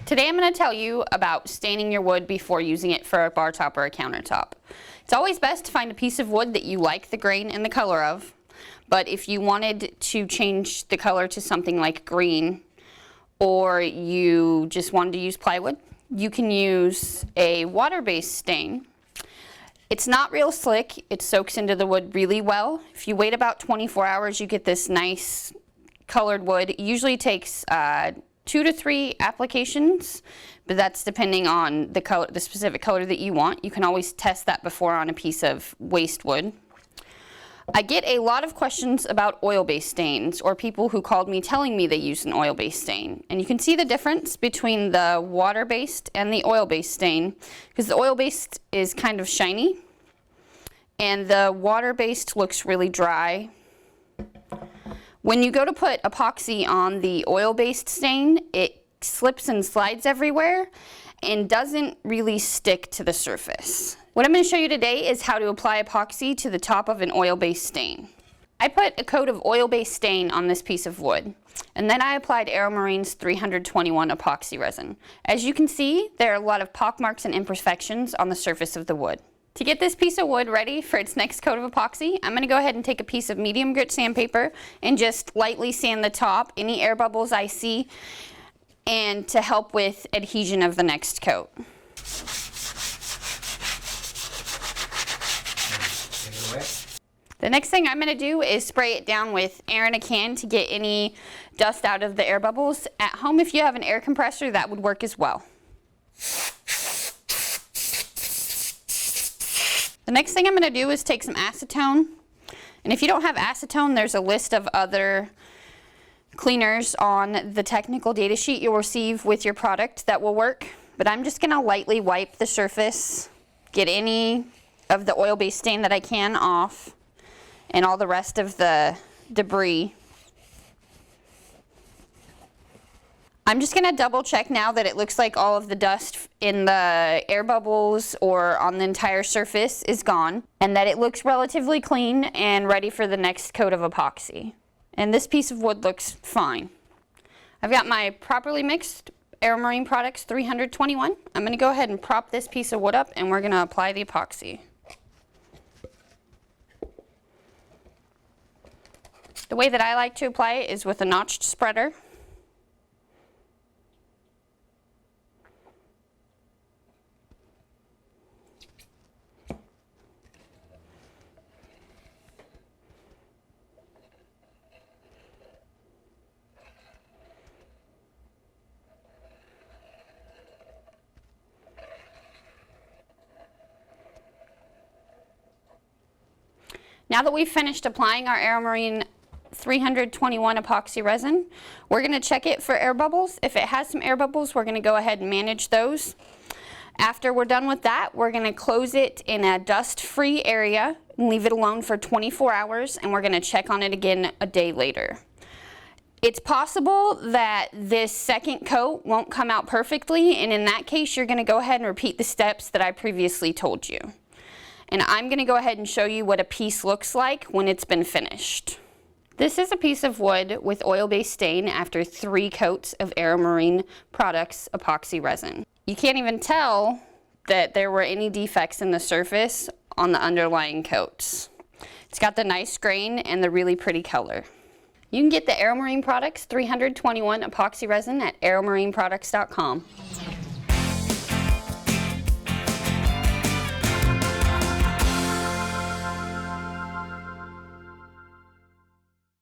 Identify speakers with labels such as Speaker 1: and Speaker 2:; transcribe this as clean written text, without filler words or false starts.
Speaker 1: Today I'm going to tell you about staining your wood before using it for a bar top or a countertop. It's always best to find a piece of wood that you like the grain and the color of, but if you wanted to change the color to something like green, or you just wanted to use plywood, you can use a water-based stain. It's not real slick, it soaks into the wood really well. If you wait about 24 hours, you get this nice colored wood. It usually takes 2 to 3 applications, but that's depending on the color, the specific color that you want. You can always test that before on a piece of waste wood. I get a lot of questions about oil-based stains, or people who called me telling me they used an oil-based stain. And you can see the difference between the water-based and the oil-based stain, because the oil-based is kind of shiny, and the water-based looks really dry. When you go to put epoxy on the oil-based stain, it slips and slides everywhere and doesn't really stick to the surface. What I'm going to show you today is how to apply epoxy to the top of an oil-based stain. I put a coat of oil-based stain on this piece of wood, and then I applied AeroMarine's 321 epoxy resin. As you can see, there are a lot of pock marks and imperfections on the surface of the wood. To get this piece of wood ready for its next coat of epoxy, I'm going to go ahead and take a piece of medium grit sandpaper and just lightly sand the top, any air bubbles I see, and to help with adhesion of the next coat. The next thing I'm going to do is spray it down with air in a can to get any dust out of the air bubbles. At home, if you have an air compressor, that would work as well. The next thing I'm going to do is take some acetone, and if you don't have acetone, there's a list of other cleaners on the technical data sheet you'll receive with your product that will work, but I'm just going to lightly wipe the surface, get any of the oil-based stain that I can off, and all the rest of the debris. I'm just going to double check now that it looks like all of the dust in the air bubbles or on the entire surface is gone, and that it looks relatively clean and ready for the next coat of epoxy. And this piece of wood looks fine. I've got my properly mixed AeroMarine Products 321. I'm going to go ahead and prop this piece of wood up, and we're going to apply the epoxy. The way that I like to apply it is with a notched spreader. Now that we've finished applying our AeroMarine 321 epoxy resin, we're going to check it for air bubbles. If it has some air bubbles, we're going to go ahead and manage those. After we're done with that, we're going to close it in a dust-free area and leave it alone for 24 hours, and we're going to check on it again a day later. It's possible that this second coat won't come out perfectly, and in that case, you're going to go ahead and repeat the steps that I previously told you. And I'm going to go ahead and show you what a piece looks like when it's been finished. This is a piece of wood with oil-based stain after 3 coats of AeroMarine Products epoxy resin. You can't even tell that there were any defects in the surface on the underlying coats. It's got the nice grain and the really pretty color. You can get the AeroMarine Products 321 epoxy resin at aeromarineproducts.com.